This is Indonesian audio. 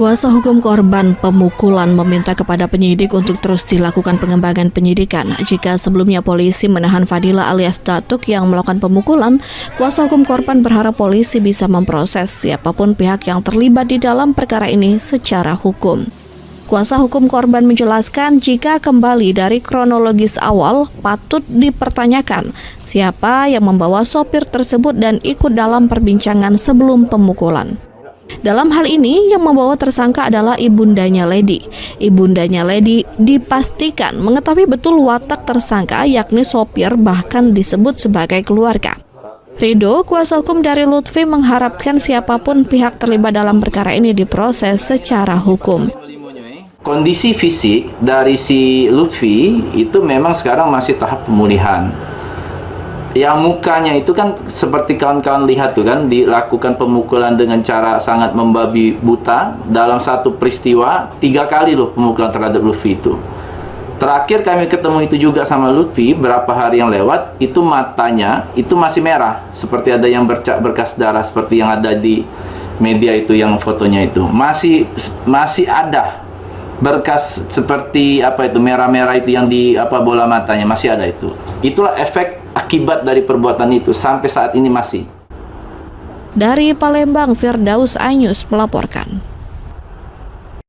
Kuasa hukum korban pemukulan meminta kepada penyidik untuk terus dilakukan pengembangan penyidikan. Jika sebelumnya polisi menahan Fadila alias Datuk yang melakukan pemukulan, kuasa hukum korban berharap polisi bisa memproses siapapun pihak yang terlibat di dalam perkara ini secara hukum. Kuasa hukum korban menjelaskan jika kembali dari kronologis awal, patut dipertanyakan siapa yang membawa sopir tersebut dan ikut dalam perbincangan sebelum pemukulan. Dalam hal ini, yang membawa tersangka adalah ibundanya Lady. Ibundanya Lady dipastikan mengetahui betul watak tersangka, yakni sopir, bahkan disebut sebagai keluarga. Ridho, kuasa hukum dari Lutfi, mengharapkan siapapun pihak terlibat dalam perkara ini diproses secara hukum. Kondisi fisik dari si Lutfi itu memang sekarang masih tahap pemulihan. Yang mukanya itu kan seperti kawan-kawan lihat tuh kan, dilakukan pemukulan dengan cara sangat membabi buta. Dalam satu peristiwa 3 kali loh pemukulan terhadap Lutfi itu. Terakhir kami ketemu itu juga sama Lutfi berapa hari yang lewat, itu matanya itu masih merah, seperti ada yang berkas darah seperti yang ada di media itu, yang fotonya itu masih ada berkas seperti apa itu merah-merah itu yang di bola matanya masih ada itu. Itulah efek akibat dari perbuatan itu sampai saat ini masih. Dari Palembang, Firdaus Ainus melaporkan.